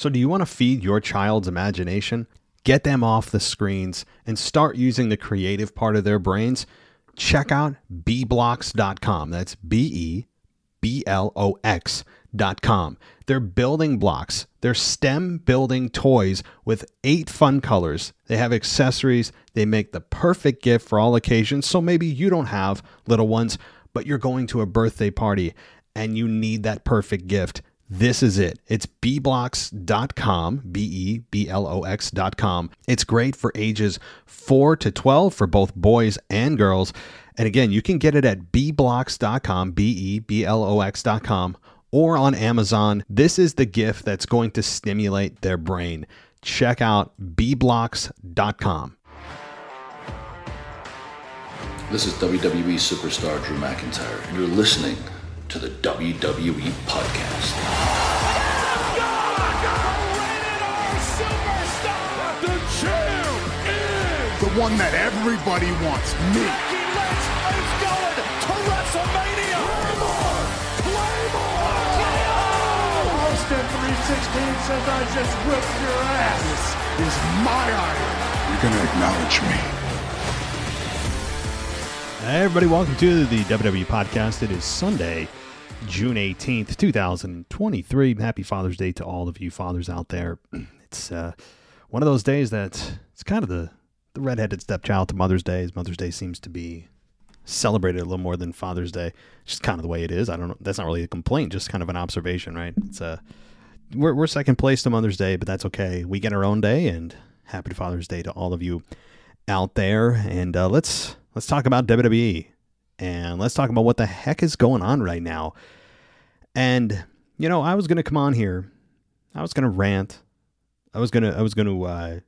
So do you want to feed your child's imagination? Get them off the screens and start using the creative part of their brains? Check out bblocks.com. That's BEBLOX.com. They're building blocks. They're STEM building toys with 8 fun colors. They have accessories. They make the perfect gift for all occasions. So maybe you don't have little ones, but you're going to a birthday party and you need that perfect gift. This is it. It's bblocks.com, BEBLOX.com. It's great for ages 4 to 12 for both boys and girls. And again, you can get it at bblocks.com, BEBLOX.com, or on Amazon. This is the gift that's going to stimulate their brain. Check out bblocks.com. This is WWE superstar Drew McIntyre, and you're listening to the WWE Podcast. The champ is the one that everybody wants, me. It's going to WrestleMania. Claymore. Austin 316 says I just whipped your ass. This is my iron. You're going to acknowledge me. Hey everybody, welcome to the WWE Podcast. It is Sunday, June 18th, 2023. Happy Father's Day to all of you fathers out there. It's one of those days that it's kind of the redheaded stepchild to Mother's Day. Mother's Day seems to be celebrated a little more than Father's Day. Just kind of the way it is. I don't know. That's not really a complaint, just kind of an observation, right? It's we're second place to Mother's Day, but that's okay. We get our own day, and happy Father's Day to all of you out there. And let's talk about WWE, and let's talk about what the heck is going on right now. And, you know, I was going to come on here. I was going to rant. I was going to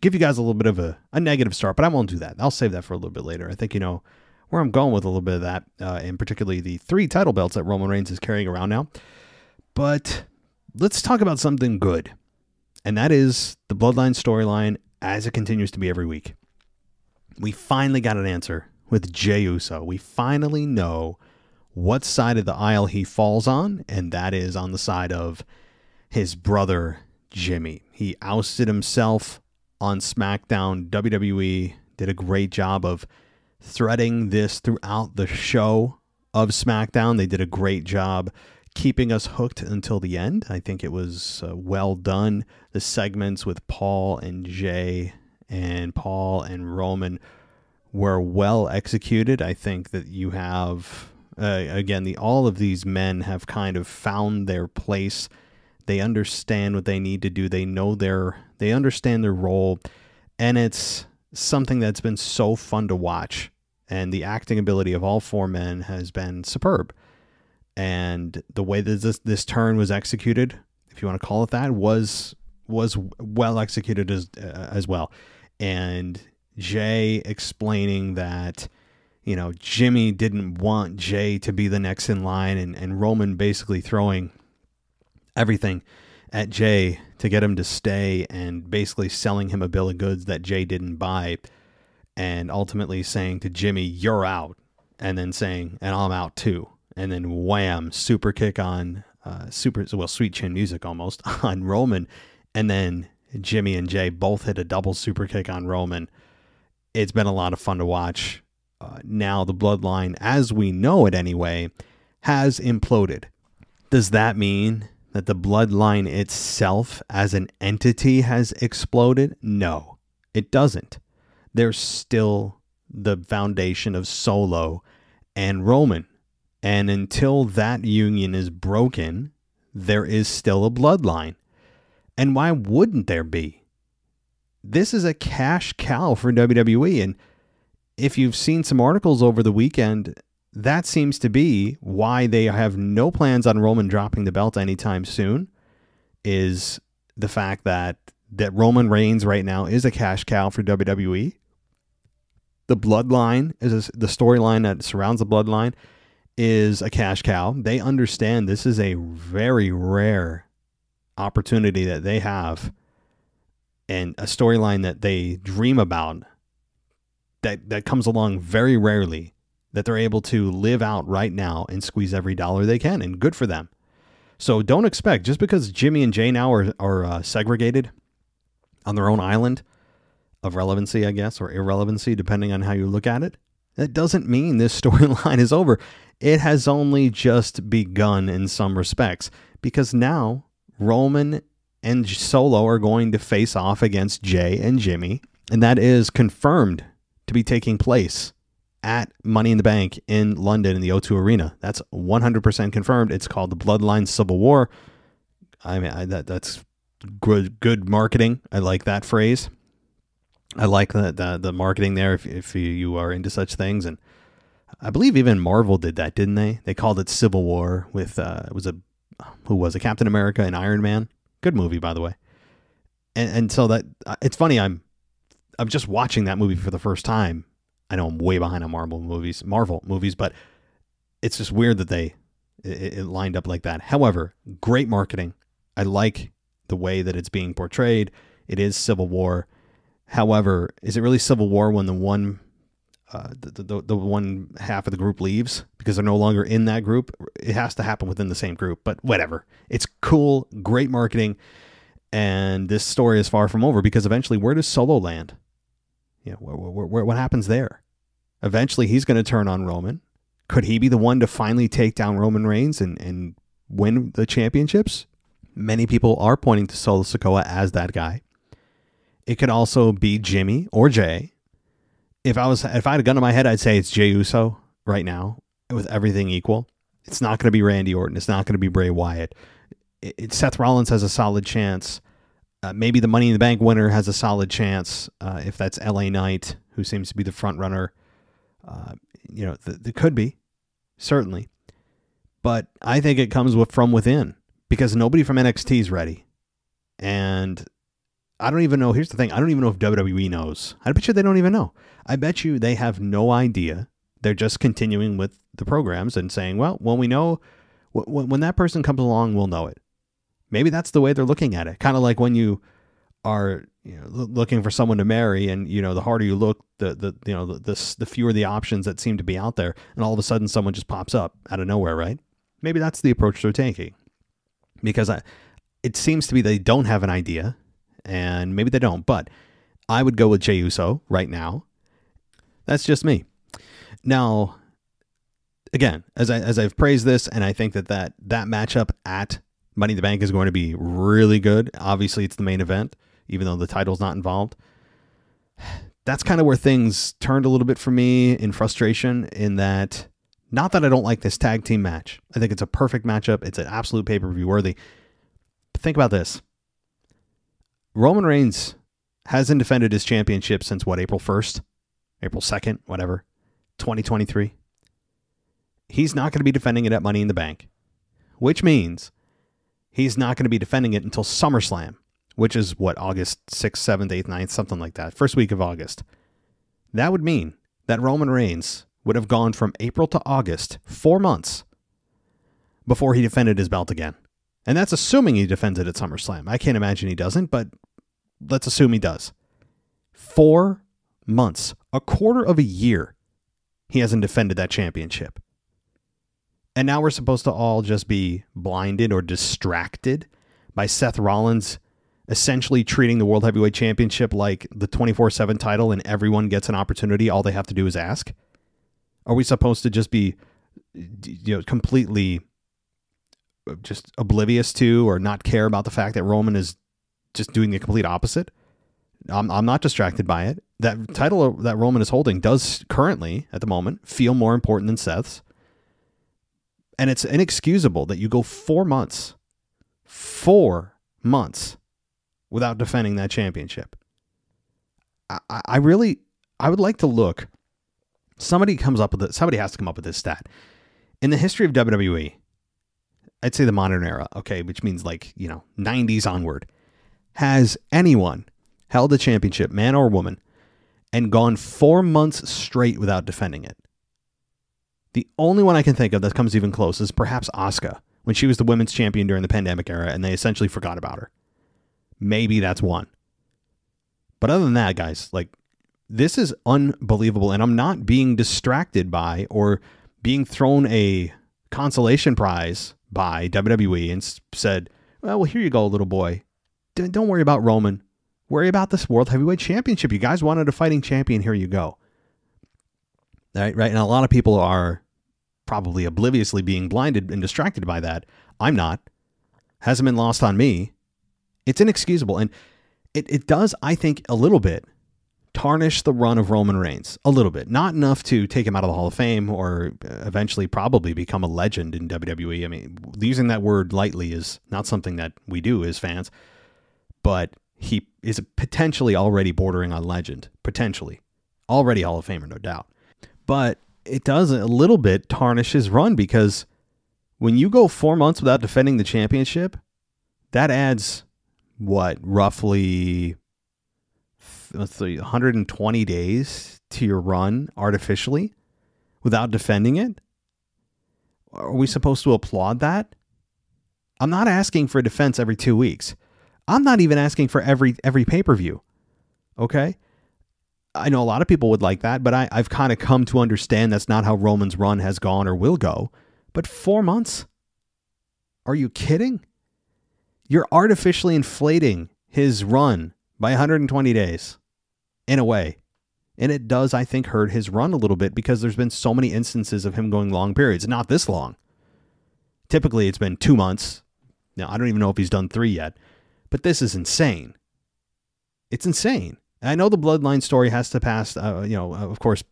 give you guys a little bit of a negative start, but I won't do that. I'll save that for a little bit later. I think, you know, where I'm going with a little bit of that, and particularly the 3 title belts that Roman Reigns is carrying around now. But let's talk about something good, and that is the Bloodline storyline as it continues to be every week. We finally got an answer with Jey Uso. We finally know what side of the aisle he falls on, and that is on the side of his brother, Jimmy. He ousted himself on SmackDown. WWE did a great job of threading this throughout the show of SmackDown. They did a great job keeping us hooked until the end. I think it was well done. The segments with Paul and Jey and Paul and Roman were well executed. I think that you have, again, all of these men have kind of found their place. They understand what they need to do. They understand their role, and it's something that's been so fun to watch. And the acting ability of all 4 men has been superb. And the way that this turn was executed, if you want to call it that, was well executed as well. And Jey explaining that, you know, Jimmy didn't want Jey to be the next in line, and Roman basically throwing everything at Jey to get him to stay, and basically selling him a bill of goods that Jey didn't buy, and ultimately saying to Jimmy, "You're out," and then saying, "And I'm out too," and then wham, super kick on sweet chin music almost on Roman, and then Jimmy and Jey both hit a double super kick on Roman. It's been a lot of fun to watch. Now the Bloodline, as we know it anyway, has imploded. Does that mean that the Bloodline itself as an entity has exploded? No, it doesn't. There's still the foundation of Solo and Roman. And until that union is broken, there is still a Bloodline. And why wouldn't there be? This is a cash cow for WWE. And if you've seen some articles over the weekend, that seems to be why they have no plans on Roman dropping the belt anytime soon, is the fact that Roman Reigns right now is a cash cow for WWE. The Bloodline, the storyline that surrounds the Bloodline, is a cash cow. They understand this is a very rare opportunity that they have, and a storyline that they dream about, that comes along very rarely, that they're able to live out right now and squeeze every dollar they can, and good for them. So don't expect, just because Jimmy and Jey now are segregated on their own island of relevancy, I guess, or irrelevancy, depending on how you look at it, that doesn't mean this storyline is over. It has only just begun in some respects, because now Roman and Solo are going to face off against Jey and Jimmy, and that is confirmed to be taking place at Money in the Bank in London in the O2 Arena. That's 100% confirmed. It's called the Bloodline Civil War. I mean, that's good marketing. I like that phrase. I like the marketing there if you are into such things. And I believe even Marvel did that, didn't they? They called it Civil War with, who was it? Captain America and Iron Man. Good movie, by the way. And so that, it's funny, I'm just watching that movie for the first time. I know I'm way behind on Marvel movies, but it's just weird that it lined up like that. However, great marketing. I like the way that it's being portrayed. It is Civil War. However, is it really Civil War when the one half of the group leaves because they're no longer in that group? It has to happen within the same group, but whatever. It's cool, great marketing, and this story is far from over, because eventually, where does Solo land? You know, what happens there? Eventually, he's going to turn on Roman. Could he be the one to finally take down Roman Reigns and win the championships? Many people are pointing to Solo Sikoa as that guy. It could also be Jimmy or Jey. If I had a gun to my head, I'd say it's Jey Uso right now, with everything equal. It's not going to be Randy Orton. It's not going to be Bray Wyatt. Seth Rollins has a solid chance. Maybe the Money in the Bank winner has a solid chance, if that's LA Knight, who seems to be the front runner. It could be, certainly. But I think it comes from within, because nobody from NXT is ready. And I don't even know. Here's the thing. I don't even know if WWE knows. I bet you they don't even know. I bet you they have no idea. They're just continuing with the programs and saying, well, when we know, when that person comes along, we'll know it. Maybe that's the way they're looking at it. Kind of like when you are looking for someone to marry, and the harder you look, the fewer the options that seem to be out there, and all of a sudden someone just pops up out of nowhere, right? Maybe that's the approach they're taking, because it seems to be they don't have an idea, and maybe they don't. But I would go with Jey Uso right now. That's just me. Now, again, as I've praised this, and I think that matchup at Money in the Bank is going to be really good. Obviously, it's the main event, even though the title's not involved. That's kind of where things turned a little bit for me in frustration, in that, not that I don't like this tag team match. I think it's a perfect matchup. It's an absolute pay-per-view worthy. But think about this. Roman Reigns hasn't defended his championship since what, April 1st? April 2nd, whatever, 2023. He's not going to be defending it at Money in the Bank, which means he's not going to be defending it until SummerSlam, which is what, August 6th, 7th, 8th, 9th, something like that. First week of August. That would mean that Roman Reigns would have gone from April to August, 4 months, before he defended his belt again. And that's assuming he defends it at SummerSlam. I can't imagine he doesn't, but let's assume he does. 4 months, a quarter of a year, he hasn't defended that championship. And now we're supposed to all just be blinded or distracted by Seth Rollins essentially treating the World Heavyweight Championship like the 24/7 title, and everyone gets an opportunity. All they have to do is ask. Are we supposed to just be completely just oblivious to, or not care about the fact that Roman is just doing the complete opposite? I'm not distracted by it. That title that Roman is holding does currently, at the moment, feel more important than Seth's. And it's inexcusable that you go 4 months without defending that championship. I would like to look. Somebody has to come up with this stat. In the history of WWE, I'd say the modern era, okay, which means 90s onward, has anyone held a championship, man or woman, and gone 4 months straight without defending it? The only one I can think of that comes even close is perhaps Asuka, when she was the women's champion during the pandemic era, and they essentially forgot about her. Maybe that's one. But other than that, guys, this is unbelievable, and I'm not being distracted by or being thrown a consolation prize by WWE and said, well, here you go, little boy. Don't worry about Roman. Worry about this World Heavyweight Championship. You guys wanted a fighting champion. Here you go. Right. And a lot of people are probably obliviously being blinded and distracted by that. I'm not. Hasn't been lost on me. It's inexcusable. And it does, I think, a little bit tarnish the run of Roman Reigns. A little bit. Not enough to take him out of the Hall of Fame or eventually probably become a legend in WWE. I mean, using that word lightly is not something that we do as fans. But he is potentially already bordering on legend. Potentially. Already Hall of Famer, no doubt. But it does a little bit tarnish his run because when you go 4 months without defending the championship, that adds, roughly 120 days to your run artificially without defending it? Are we supposed to applaud that? I'm not asking for a defense every 2 weeks. I'm not even asking for every pay-per-view. Okay? I know a lot of people would like that, but I've kind of come to understand that's not how Roman's run has gone or will go. But 4 months? Are you kidding? You're artificially inflating his run by 120 days in a way. And it does, I think, hurt his run a little bit because there's been so many instances of him going long periods. Not this long. Typically, it's been 2 months. Now, I don't even know if he's done 3 yet. But this is insane. It's insane. I know the Bloodline story has to pass, of course,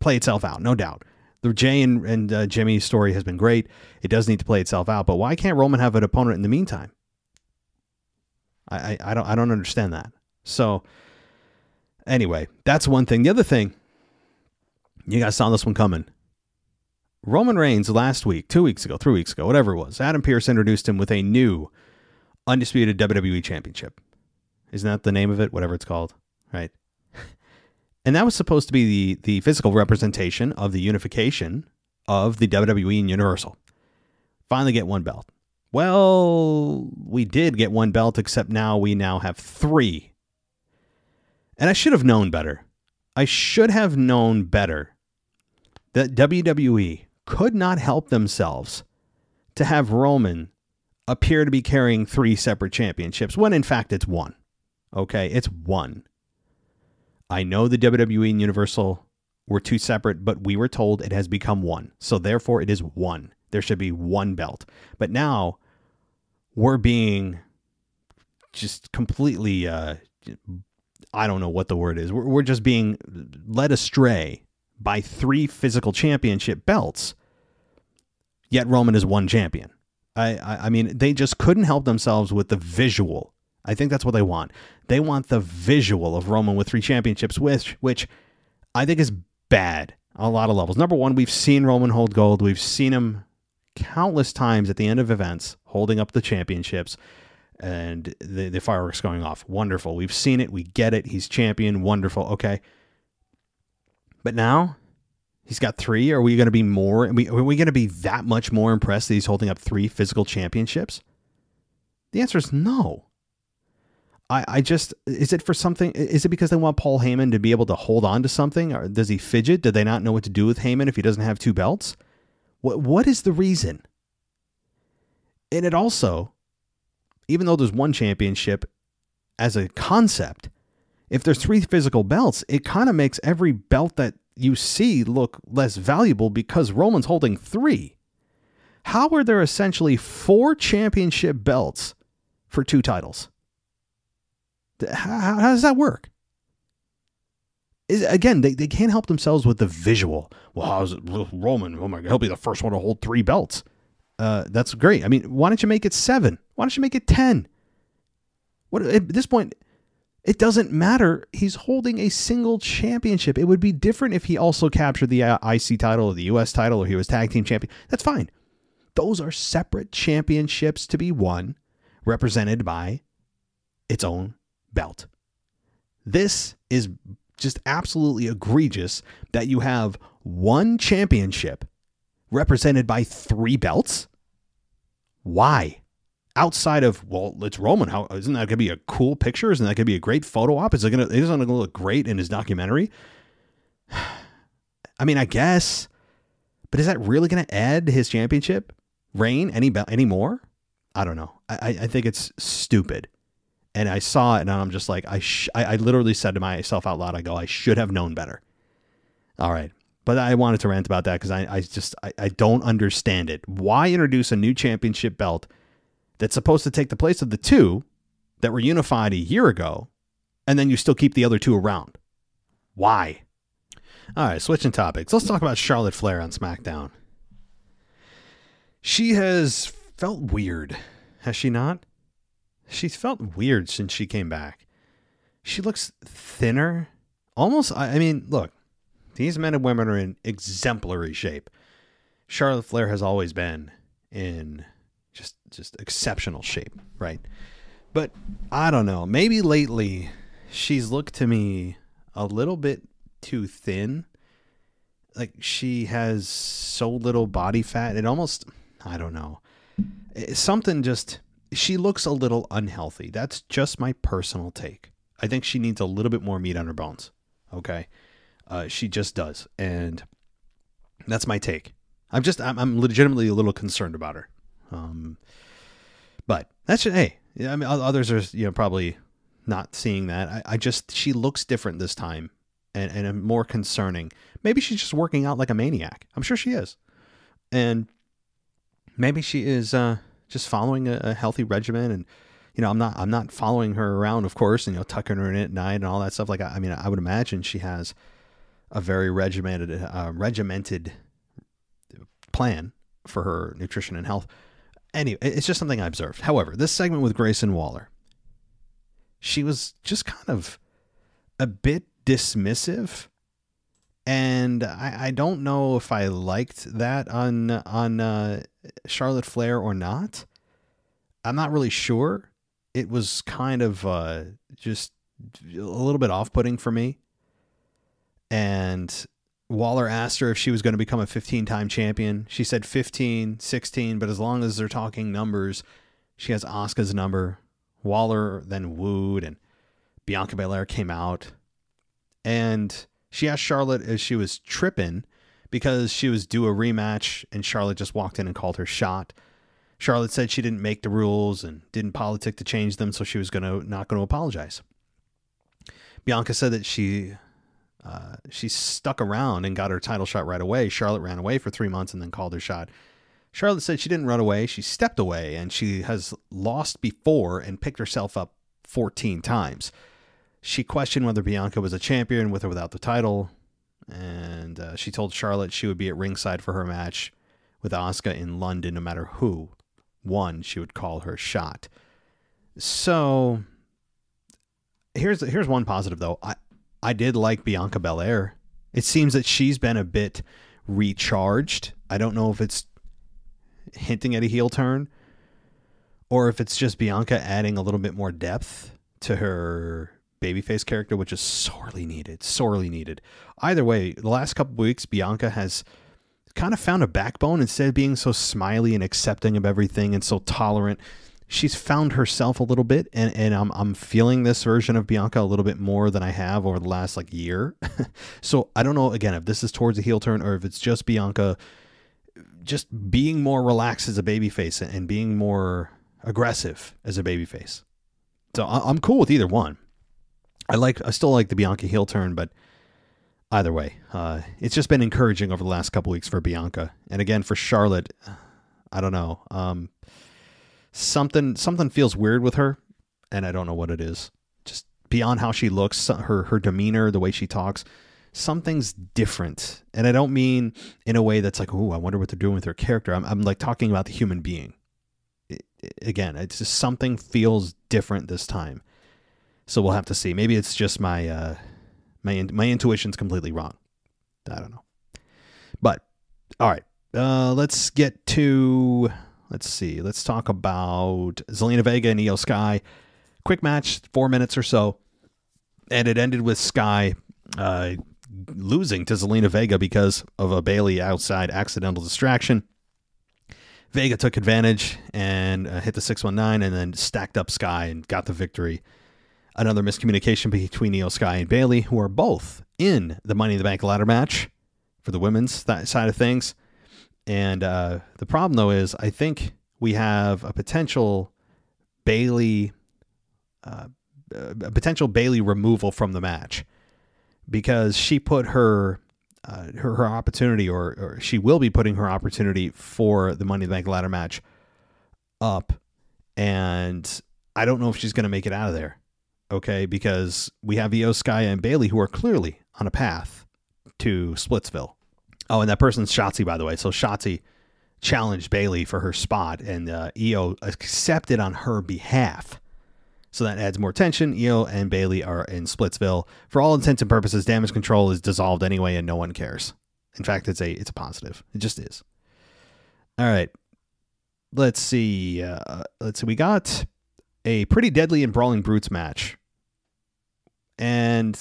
play itself out, no doubt. The Jey and Jimmy story has been great. It does need to play itself out, but why can't Roman have an opponent in the meantime? I don't understand that. So, anyway, that's one thing. The other thing, you guys saw this one coming. Roman Reigns last week, 2 weeks ago, 3 weeks ago, whatever it was, Adam Pearce introduced him with a new undisputed WWE Championship. Isn't that the name of it? Whatever it's called, right? And that was supposed to be the physical representation of the unification of the WWE and Universal. Finally get one belt. Well, we did get one belt, except we now have 3. And I should have known better. I should have known better that WWE could not help themselves to have Roman appear to be carrying 3 separate championships, when in fact it's 1. Okay, it's 1. I know the WWE and Universal were 2 separate, but we were told it has become 1. So therefore it is 1. There should be 1 belt. But now we're being just completely, I don't know what the word is. We're just being led astray by 3 physical championship belts, yet Roman is 1 champion. I mean, they just couldn't help themselves with the visual. I think that's what they want. They want the visual of Roman with 3 championships, which I think is bad on a lot of levels. Number one, we've seen Roman hold gold. We've seen him countless times at the end of events holding up the championships and the fireworks going off. Wonderful. We've seen it. We get it. He's champion. Wonderful. Okay. But now he's got 3. Are we going to be more? Are we going to be that much more impressed that he's holding up 3 physical championships? The answer is no. Is it for something? Is it because they want Paul Heyman to be able to hold on to something? Or does he fidget? Do they not know what to do with Heyman if he doesn't have 2 belts? What is the reason? And it also, even though there's 1 championship as a concept, if there's 3 physical belts, it kind of makes every belt that you see look less valuable because Roman's holding 3. How are there essentially 4 championship belts for 2 titles? How does that work? Again, they can't help themselves with the visual. Well, how's it, Roman? Oh my God, he'll be the first one to hold 3 belts. That's great. I mean, why don't you make it 7? Why don't you make it 10? At this point, it doesn't matter. He's holding a single championship. It would be different if he also captured the IC title or the US title or he was tag team champion. That's fine. Those are separate championships to be won, represented by its own belt. This is just absolutely egregious that you have 1 championship represented by 3 belts. Why? Outside of, well, it's Roman. How isn't that going to be a cool picture? Isn't that going to be a great photo op? Isn't it going to look great in his documentary? I mean, I guess, but is that really going to add to his championship? reign anymore? I don't know. I think it's stupid. And I saw it and I'm just like, I literally said to myself out loud, I should have known better. All right. But I wanted to rant about that because I don't understand it. Why introduce a new championship belt that's supposed to take the place of the two that were unified a year ago, and then you still keep the other two around? Why? All right, switching topics. Let's talk about Charlotte Flair on SmackDown. She has felt weird, has she not? She's felt weird since she came back. She looks thinner. Almost, I mean, look. These men and women are in exemplary shape. Charlotte Flair has always been in just exceptional shape, right? But I don't know. Maybe lately she's looked to me a little bit too thin. Like she has so little body fat. It almost, I don't know. Something just, she looks a little unhealthy. That's just my personal take. I think she needs a little bit more meat on her bones. Okay. She just does. And that's my take. I'm legitimately a little concerned about her. But that's just, hey, I mean, others are, probably not seeing that. She looks different this time and more concerning. Maybe she's just working out like a maniac. I'm sure she is. And maybe she is, just following a healthy regimen. And, I'm not following her around, of course, and, tucking her in at night and all that stuff. Like, I would imagine she has a very regimented plan for her nutrition and health. Anyway, it's just something I observed. However, this segment with Grayson Waller, she was just kind of a bit dismissive, and I don't know if I liked that on Charlotte Flair or not. I'm not really sure. It was kind of just a little bit off-putting for me. And Waller asked her if she was going to become a 15-time champion. She said 15, 16, but as long as they're talking numbers, she has Asuka's number. Waller then wooed, and Bianca Belair came out. And she asked Charlotte if she was tripping because she was due a rematch, and Charlotte just walked in and called her shot. Charlotte said she didn't make the rules and didn't politic to change them, so she was not going to apologize. Bianca said that she stuck around and got her title shot right away. Charlotte ran away for 3 months and then called her shot. Charlotte said she didn't run away. She stepped away, and she has lost before and picked herself up 14 times. She questioned whether Bianca was a champion with or without the title. And she told Charlotte she would be at ringside for her match with Asuka in London, no matter who won, she would call her shot. So here's one positive, though. I did like Bianca Belair. It seems that she's been a bit recharged. I don't know if it's hinting at a heel turn or if it's just Bianca adding a little bit more depth to her babyface character, which is sorely needed. Either way, the last couple of weeks, Bianca has kind of found a backbone. Instead of being so smiley and accepting of everything and so tolerant, she's found herself a little bit, and I'm feeling this version of Bianca a little bit more than I have over the last year. So I don't know, again, if this is towards a heel turn or if it's just Bianca just being more relaxed as a babyface and being more aggressive as a babyface. So I'm cool with either one. I still like the Bianca heel turn, but either way, it's just been encouraging over the last couple weeks for Bianca. And again, for Charlotte, I don't know. Something feels weird with her, and I don't know what it is. Just beyond how she looks, her demeanor, the way she talks, something's different. And I don't mean in a way that's like, oh, I wonder what they're doing with her character. I'm like talking about the human being. Again, it's just something feels different this time. So we'll have to see. Maybe it's just my intuition's completely wrong. I don't know. But all right, let's get to. Let's see. Let's talk about Zelina Vega and Io Sky. Quick match, 4 minutes or so, and it ended with Sky losing to Zelina Vega because of a Bayley outside accidental distraction. Vega took advantage and hit the 619 and then stacked up Sky and got the victory. Another miscommunication between Io Sky and Bayley, who are both in the Money in the Bank ladder match for the women's side of things. And the problem, though, is I think we have a potential Bayley removal from the match, because she put her opportunity, or she will be putting her opportunity for the Money in the Bank ladder match up, and I don't know if she's going to make it out of there. Okay, because we have Io Sky and Bayley, who are clearly on a path to Splitsville. Oh, and that person's Shotzi, by the way. So Shotzi challenged Bayley for her spot, and Io accepted on her behalf. So that adds more tension. Io and Bayley are in Splitsville. For all intents and purposes, Damage Control is dissolved anyway, and no one cares. In fact, it's a positive. It just is. All right. Let's see. We got a Pretty Deadly and Brawling Brutes match, and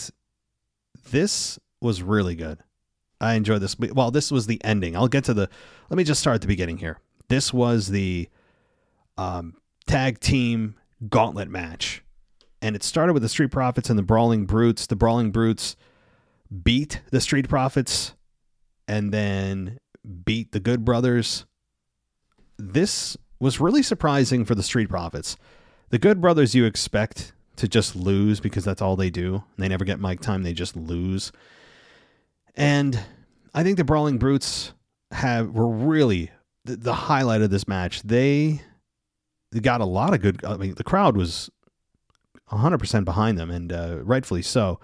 this was really good. I enjoyed this. Well, this was the ending. I'll get to let me just start at the beginning here. This was the tag team gauntlet match, and it started with the Street Profits and the Brawling Brutes. The Brawling Brutes beat the Street Profits and then beat the Good Brothers. This was really surprising for the Street Profits. The Good Brothers you expect to just lose because that's all they do. They never get mic time. They just lose. And I think the Brawling Brutes were really the highlight of this match. They got a lot of good. I mean, the crowd was 100% behind them, and rightfully so.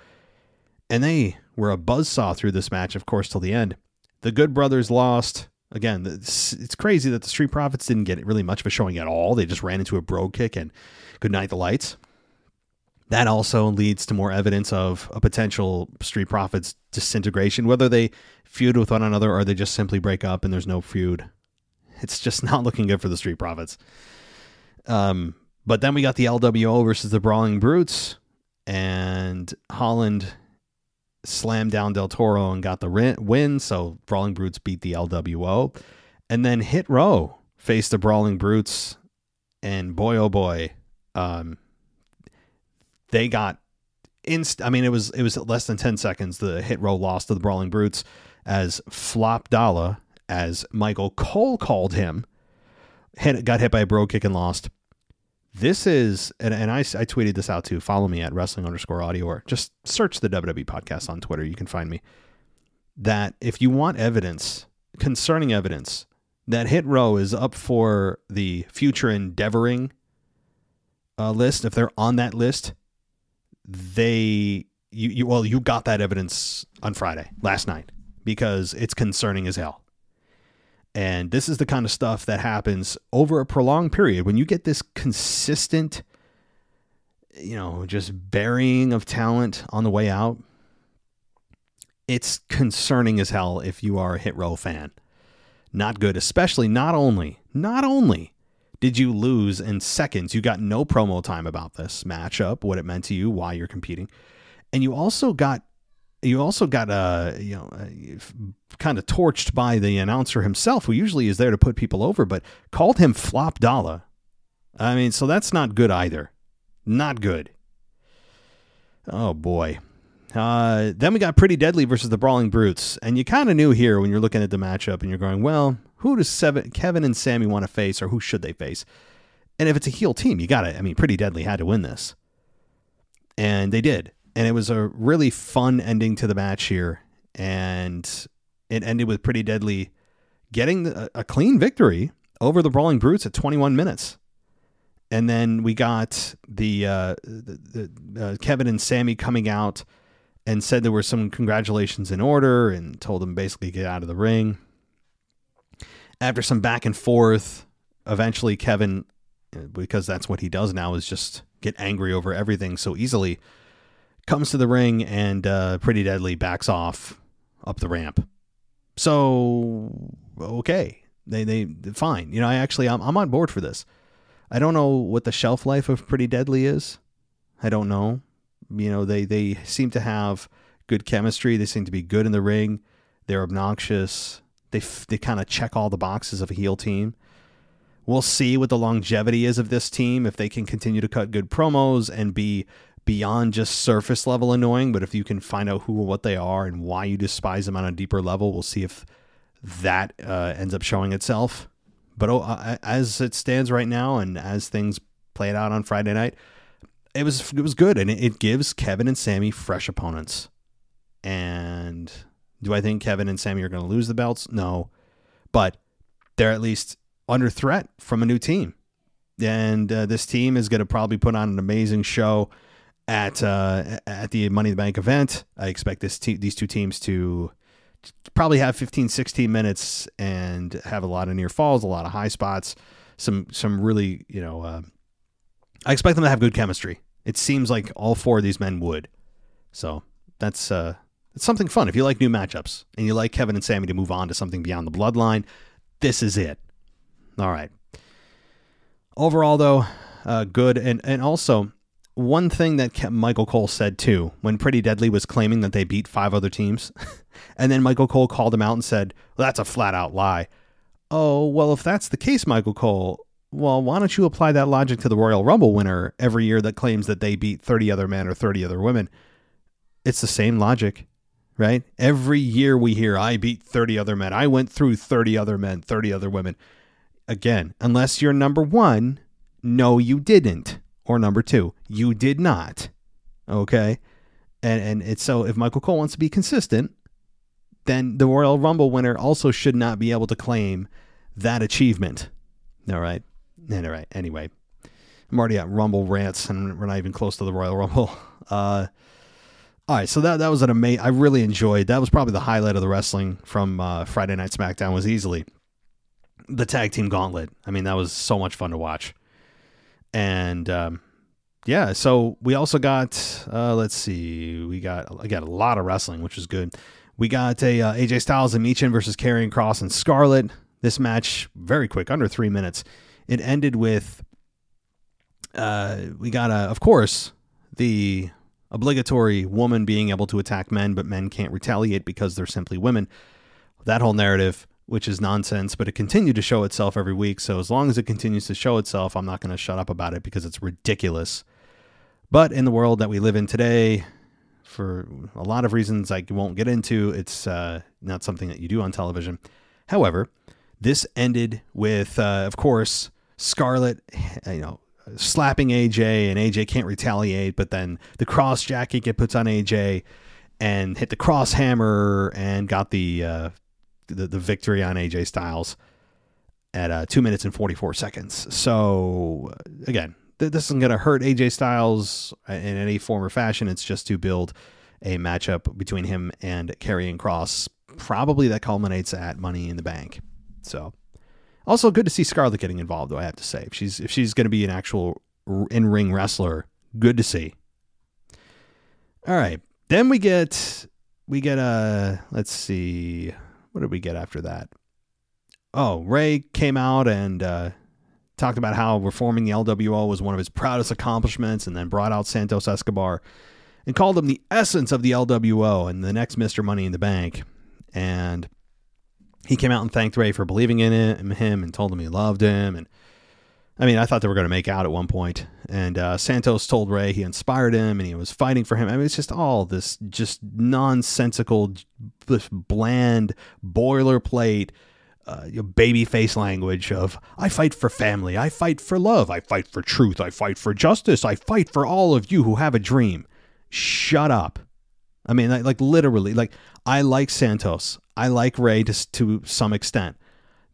And they were a buzzsaw through this match, of course, till the end. The Good Brothers lost. Again, it's crazy that the Street Profits didn't get really much of a showing at all. They just ran into a bro kick and good night the lights. That also leads to more evidence of a potential Street Profits disintegration, whether they feud with one another or they just simply break up and there's no feud. It's just not looking good for the Street Profits. But then we got the LWO versus the Brawling Brutes, and Holland slammed down Del Toro and got the win. So Brawling Brutes beat the LWO, and then Hit Row faced the Brawling Brutes, and boy, oh boy, they got I mean, it was less than 10 seconds. The Hit Row lost to the Brawling Brutes as Flop Dollar, as Michael Cole called him, got hit by a bro kick and lost. This is, and I tweeted this out too. Follow me at wrestling_audio, or just search the WWE podcast on Twitter. You can find me. That if you want evidence, concerning evidence, that Hit Row is up for the future endeavoring list, if they're on that list, you got that evidence on Friday, last night, because it's concerning as hell. And this is the kind of stuff that happens over a prolonged period. When you get this consistent, just burying of talent on the way out, it's concerning as hell if you are a Hit Row fan. Not good, especially not only did you lose in seconds, you got no promo time about this matchup, what it meant to you, why you're competing. And you also got kind of torched by the announcer himself, who usually is there to put people over, but called him Flop Dollar. I mean, so that's not good either. Not good. Oh boy. Then we got Pretty Deadly versus the Brawling Brutes. And you kind of knew here when you're looking at the matchup and you're going, well, who does Kevin and Sami want to face, or who should they face? And if it's a heel team, you got it. I mean, Pretty Deadly had to win this. And they did. And it was a really fun ending to the match here. And it ended with Pretty Deadly getting a clean victory over the Brawling Brutes at 21 minutes. And then we got the Kevin and Sami coming out and said there were some congratulations in order and told them basically get out of the ring. After some back and forth, eventually Kevin, because that's what he does now, is just get angry over everything so easily, comes to the ring, and Pretty Deadly backs off up the ramp. So, okay. They fine. I'm on board for this. I don't know what the shelf life of Pretty Deadly is. I don't know. They seem to have good chemistry. They seem to be good in the ring. They're obnoxious. They kind of check all the boxes of a heel team. We'll see what the longevity is of this team, if they can continue to cut good promos and be beyond just surface level annoying. But if you can find out who or what they are and why you despise them on a deeper level, we'll see if that ends up showing itself. But as it stands right now, and as things played out on Friday night, it was good, and it gives Kevin and Sami fresh opponents. And do I think Kevin and Sami are going to lose the belts? No, but they're at least under threat from a new team, and this team is going to probably put on an amazing show at the Money in the Bank event. I expect these two teams to probably have 15, 16 minutes and have a lot of near falls, a lot of high spots, some really, I expect them to have good chemistry. It seems like all four of these men would. So that's something fun. If you like new matchups and you like Kevin and Sami to move on to something beyond the bloodline, this is it. All right. Overall, though, good. And also, one thing that Michael Cole said, too, when Pretty Deadly was claiming that they beat 5 other teams, and then Michael Cole called him out and said, well, that's a flat-out lie. Oh, well, if that's the case, Michael Cole, well, why don't you apply that logic to the Royal Rumble winner every year that claims that they beat 30 other men or 30 other women? It's the same logic, right? Every year we hear, I beat 30 other men. I went through 30 other men, 30 other women. Again, unless you're number 1, no, you didn't. Or number 2, you did not. Okay? And it's so if Michael Cole wants to be consistent, then the Royal Rumble winner also should not be able to claim that achievement. All right? All right. Anyway, I'm already at Rumble rants, and we're not even close to the Royal Rumble. All right, so that was an amazing. I really enjoyed. That was probably the highlight of the wrestling from Friday Night SmackDown. Was easily the tag team gauntlet. I mean, that was so much fun to watch. And yeah, so we also got. Let's see, I got a lot of wrestling, which was good. We got AJ Styles and Michin versus Karrion Kross and Scarlett. This match very quick, under 3 minutes. It ended with. We got of course the obligatory woman being able to attack men, but men can't retaliate because they're simply women. That whole narrative, which is nonsense, but it continued to show itself every week. So as long as it continues to show itself, I'm not going to shut up about it because it's ridiculous. But in the world that we live in today, for a lot of reasons I won't get into, it's not something that you do on television. However, this ended with, of course, Scarlett, slapping AJ, and AJ can't retaliate, but then the cross jacket get puts on AJ and hit the cross hammer and got the victory on AJ Styles at 2 minutes and 44 seconds. So again, this isn't going to hurt AJ Styles in any form or fashion. It's just to build a matchup between him and Karrion Kross. Probably that culminates at Money in the Bank. So also good to see Scarlett getting involved, though, I have to say. If she's going to be an actual in-ring wrestler, good to see. All right. Then we get let's see, what did we get after that? Oh, Ray came out and talked about how reforming the LWO was one of his proudest accomplishments, and then brought out Santos Escobar and called him the essence of the LWO and the next Mr. Money in the Bank. And he came out and thanked Ray for believing in him and told him he loved him. And I mean, I thought they were going to make out at one point. And Santos told Ray he inspired him and he was fighting for him. I mean, it's just all this just nonsensical, bland, boilerplate, babyface language of, I fight for family, I fight for love, I fight for truth, I fight for justice, I fight for all of you who have a dream. Shut up. I mean, like literally, like, I like Santos. I like Ray to some extent.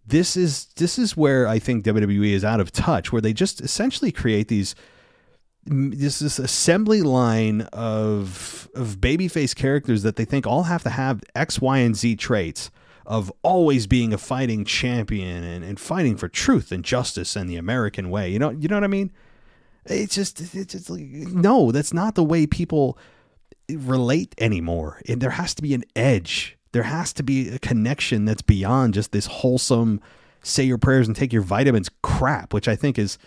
This is where I think WWE is out of touch, where they just essentially create this assembly line of babyface characters that they think all have to have X, Y, and Z traits of always being a fighting champion and fighting for truth and justice and the American way. You know what I mean? It's just like, no, that's not the way people relate anymore. And there has to be an edge. There has to be a connection that's beyond just this wholesome say your prayers and take your vitamins crap, which I think is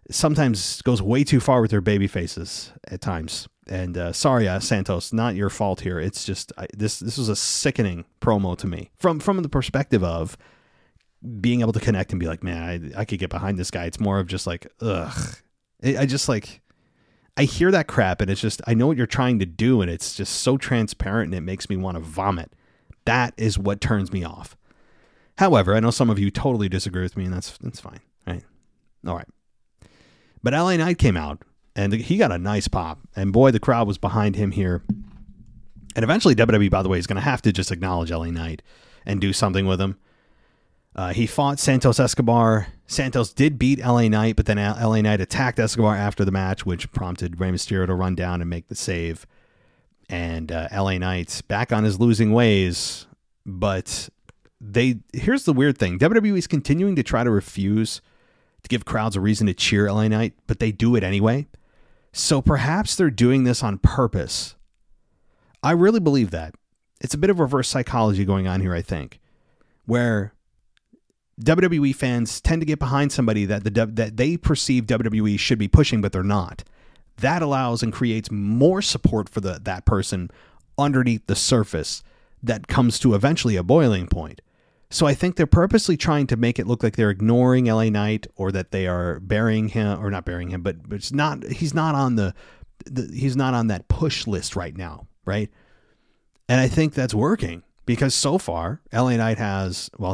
sometimes goes way too far with their baby faces at times. And sorry, Santos, not your fault here. It's just this was a sickening promo to me from the perspective of being able to connect and be like, man, I could get behind this guy. It's more of just like, ugh. I hear that crap and it's just, I know what you're trying to do and it's just so transparent and it makes me want to vomit. That is what turns me off. However, I know some of you totally disagree with me, and that's fine, right? All right. But LA Knight came out, and he got a nice pop. And boy, the crowd was behind him here. And eventually WWE, by the way, is going to have to just acknowledge LA Knight and do something with him. He fought Santos Escobar. Santos did beat LA Knight, but then LA Knight attacked Escobar after the match, which prompted Rey Mysterio to run down and make the save. And LA Knight's back on his losing ways. But here's the weird thing. WWE is continuing to try to refuse to give crowds a reason to cheer LA Knight, but they do it anyway. So perhaps they're doing this on purpose. I really believe that. It's a bit of reverse psychology going on here, I think, where WWE fans tend to get behind somebody that they perceive WWE should be pushing, but they're not. That allows and creates more support for that person underneath the surface that comes to eventually a boiling point. So I think they're purposely trying to make it look like they're ignoring LA Knight, or that they are burying him, or not burying him, but he's not on that push list right now, right? And I think that's working. Because so far, LA Knight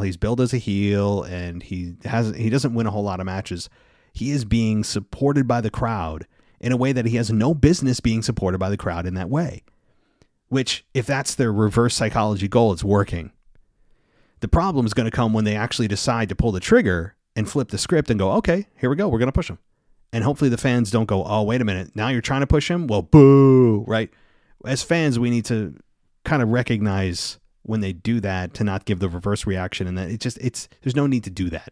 he's billed as a heel and he doesn't win a whole lot of matches. He is being supported by the crowd in a way that he has no business being supported by the crowd in that way. Which, if that's their reverse psychology goal, it's working. The problem is going to come when they actually decide to pull the trigger and flip the script and go, okay, here we go, we're going to push him. And hopefully the fans don't go, oh, wait a minute, now you're trying to push him? Well, boo, right? As fans, we need to kind of recognize when they do that to not give the reverse reaction, and that there's no need to do that.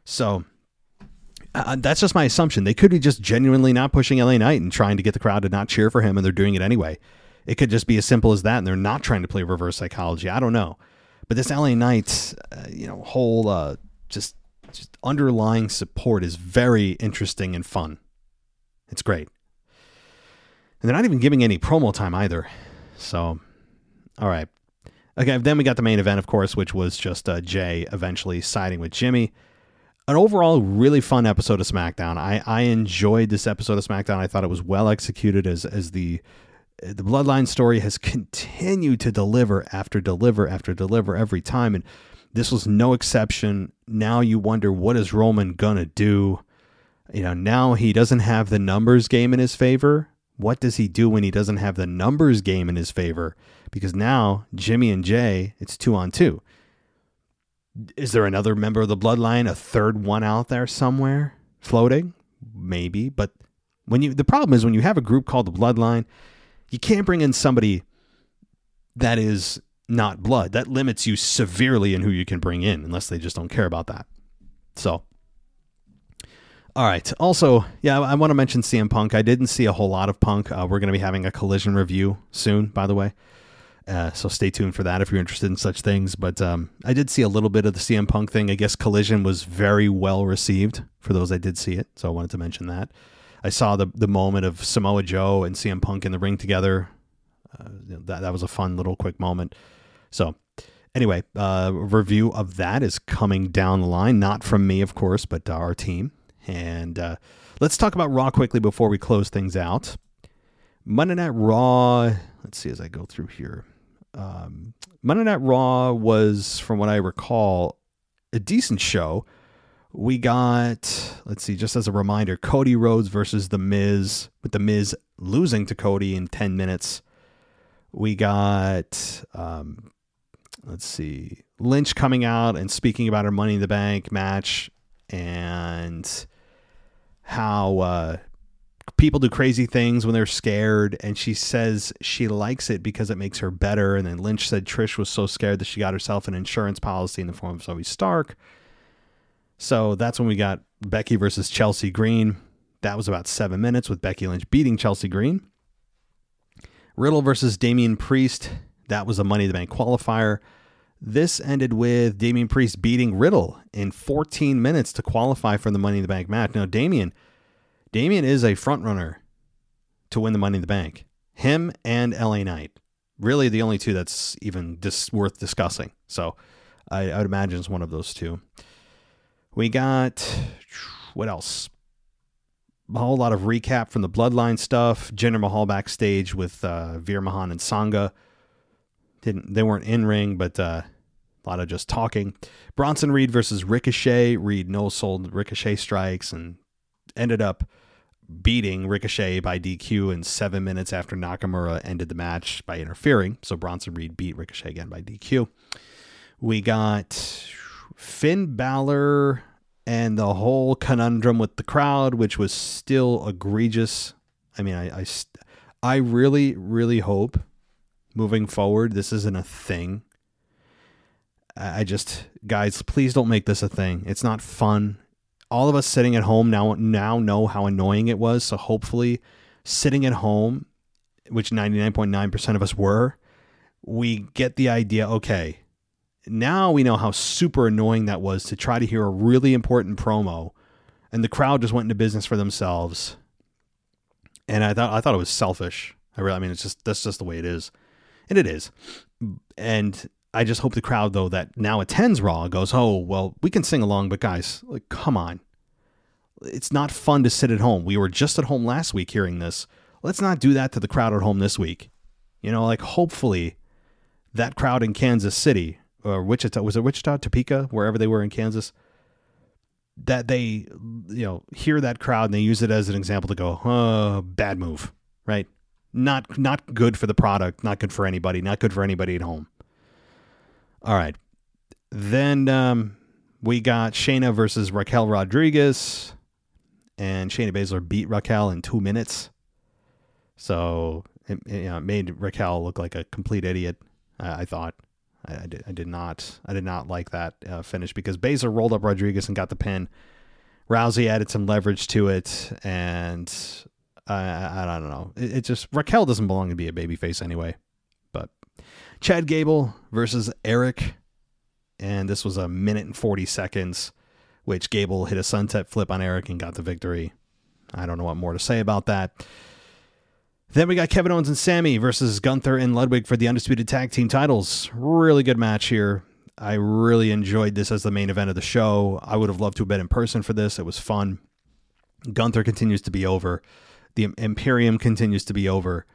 So that's just my assumption. They could be just genuinely not pushing LA Knight and trying to get the crowd to not cheer for him, and they're doing it anyway. It could just be as simple as that, and they're not trying to play reverse psychology. I don't know. But this LA Knight, whole just underlying support is very interesting and fun. It's great. And they're not even giving any promo time either. So, all right. Okay, then we got the main event, of course, which was just Jey eventually siding with Jimmy. An overall really fun episode of SmackDown. I enjoyed this episode of SmackDown. I thought it was well executed as the Bloodline story has continued to deliver after deliver after deliver every time, and this was no exception. Now you wonder, what is Roman gonna do? Now he doesn't have the numbers game in his favor. What does he do when he doesn't have the numbers game in his favor? Because now Jimmy and Jey, it's 2-on-2. Is there another member of the Bloodline, a third one out there somewhere floating? Maybe. But the problem is when you have a group called the Bloodline, you can't bring in somebody that is not blood. That limits you severely in who you can bring in, unless they just don't care about that. So, all right. Also, I want to mention CM Punk. I didn't see a whole lot of Punk. We're going to be having a Collision review soon, by the way. So stay tuned for that if you're interested in such things. But I did see a little bit of the CM Punk thing. I guess Collision was very well received for those that did see it. So I wanted to mention that. I saw the moment of Samoa Joe and CM Punk in the ring together. That was a fun little quick moment. So anyway, review of that is coming down the line. Not from me, of course, but our team. And let's talk about Raw quickly before we close things out. Monday Night Raw, let's see as I go through here. Monday Night Raw was, from what I recall, a decent show. We got, let's see, just as a reminder, Cody Rhodes versus The Miz, with The Miz losing to Cody in 10 minutes. We got, let's see, Lynch coming out and speaking about her Money in the Bank match and how people do crazy things when they're scared, and she says she likes it because it makes her better. And then Lynch said Trish was so scared that she got herself an insurance policy in the form of Zoe Stark. So that's when we got Becky versus Chelsea Green. That was about 7 minutes with Becky Lynch beating Chelsea Green. Riddle versus Damian Priest. That was a Money in the Bank qualifier. This ended with Damian Priest beating Riddle in 14 minutes to qualify for the Money in the Bank match. Now, Damian is a front runner to win the Money in the Bank. Him and LA Knight. Really the only two that's even worth discussing. So I would imagine it's one of those two. We got, what else? A whole lot of recap from the Bloodline stuff. Jinder Mahal backstage with Veer Mahan and Sangha. They weren't in ring, but A lot of just talking. Bronson Reed versus Ricochet. Reed no-sold Ricochet strikes and ended up beating Ricochet by DQ in 7 minutes after Nakamura ended the match by interfering. So Bronson Reed beat Ricochet again by DQ. We got Finn Balor and the whole conundrum with the crowd, which was still egregious. I mean, I really, really hope moving forward this isn't a thing. Guys, please don't make this a thing. It's not fun. All of us sitting at home now know how annoying it was. So hopefully sitting at home, which 99.9% of us were, we get the idea, okay, now we know how super annoying that was to try to hear a really important promo and the crowd just went into business for themselves. And I thought it was selfish. That's just the way it is. And it is. And I just hope the crowd, though, that now attends Raw goes, oh, well, we can sing along, but guys, like, come on. It's not fun to sit at home. We were just at home last week hearing this. Let's not do that to the crowd at home this week. You know, like, hopefully that crowd in Kansas City, or Wichita, was it Wichita, Topeka, wherever they were in Kansas, that they, hear that crowd and they use it as an example to go, oh, bad move, right? Not good for the product, not good for anybody, not good for anybody at home. All right. Then we got Shayna versus Raquel Rodriguez, and Shayna Baszler beat Raquel in 2 minutes. So it made Raquel look like a complete idiot. I thought I did not like that finish because Baszler rolled up Rodriguez and got the pin. Rousey added some leverage to it, and I don't know. It just, Raquel doesn't belong to be a babyface anyway. But Chad Gable versus Eric, and this was 1 minute and 40 seconds, which Gable hit a sunset flip on Eric and got the victory. I don't know what more to say about that. Then we got Kevin Owens and Sami versus Gunther and Ludwig for the Undisputed Tag Team titles. Really good match here. I really enjoyed this as the main event of the show. I would have loved to have been in person for this. It was fun. Gunther continues to be over. The Imperium continues to be over.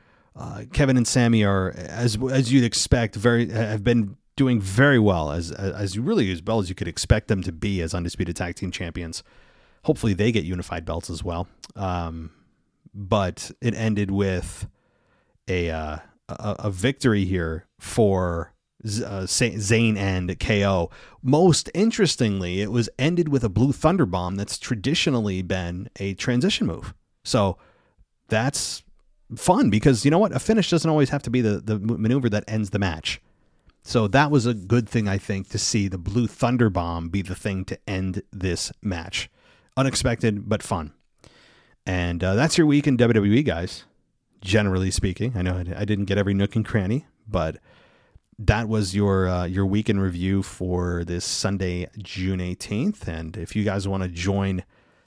Kevin and Sami are, as you'd expect, have been doing very well, as well as you could expect them to be as Undisputed Tag Team Champions. Hopefully they get unified belts as well. But it ended with a victory here for Zayn and KO. Most interestingly, it was ended with a Blue Thunder Bomb that's traditionally been a transition move. So that's fun because, you know what? A finish doesn't always have to be the maneuver that ends the match. So that was a good thing, I think, to see the Blue Thunder Bomb be the thing to end this match. Unexpected, but fun. And that's your week in WWE, guys. Generally speaking, I know I didn't get every nook and cranny, but that was your week in review for this Sunday, June 18th. And if you guys want to join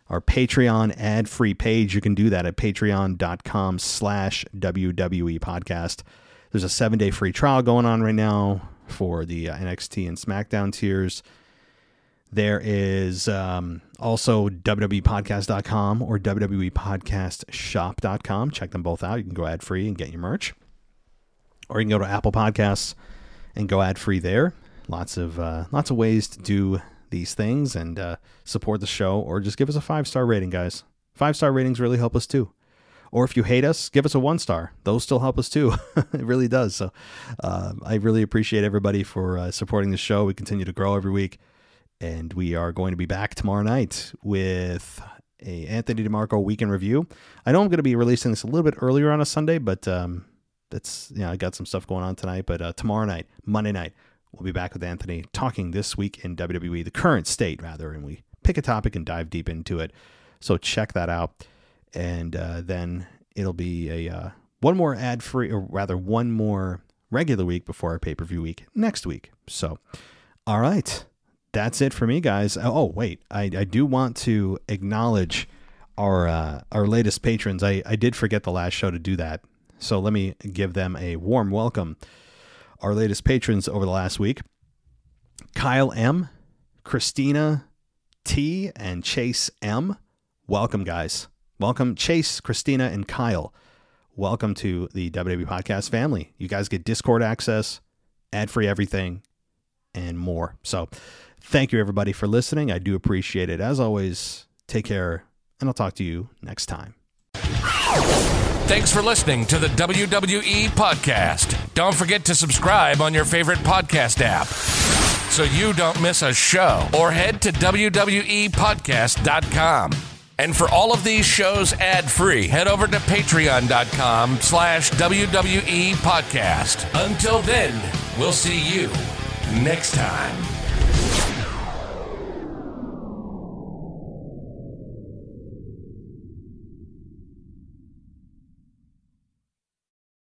our Patreon ad-free page, you can do that at patreon.com/WWE podcast. There's a 7-day free trial going on right now for the NXT and SmackDown tiers. There is also WWEpodcast.com or WWEpodcastshop.com. Check them both out. You can go ad-free and get your merch. Or you can go to Apple Podcasts and go ad-free there. Lots of ways to do these things and support the show, or just give us a 5-star rating, guys. 5-star ratings really help us too. Or if you hate us, give us a 1-star. Those still help us too. It really does. So I really appreciate everybody for supporting the show. We continue to grow every week. And we are going to be back tomorrow night with a Anthony DeMarco week in review. I know I'm going to be releasing this a little bit earlier on a Sunday, but that's, I got some stuff going on tonight. But tomorrow night, Monday night, we'll be back with Anthony talking this week in WWE, the current state rather, and we pick a topic and dive deep into it. So check that out. And then it'll be one more ad-free, or rather one more regular week before our pay-per-view week next week. So, all right. That's it for me, guys. Oh, wait. I do want to acknowledge our latest patrons. I did forget the last show to do that. So let me give them a warm welcome. Our latest patrons over the last week: Kyle M., Christina T., and Chase M. Welcome, guys. Welcome, Chase, Christina, and Kyle. Welcome to the WWE Podcast family. You guys get Discord access, ad-free everything. and more. So thank you, everybody, for listening. I do appreciate it. As always, take care, and I'll talk to you next time. Thanks for listening to the WWE Podcast. Don't forget to subscribe on your favorite podcast app so you don't miss a show, or head to WWEpodcast.com. And for all of these shows ad-free, head over to patreon.com/WWE Podcast. Until then, we'll see you next time.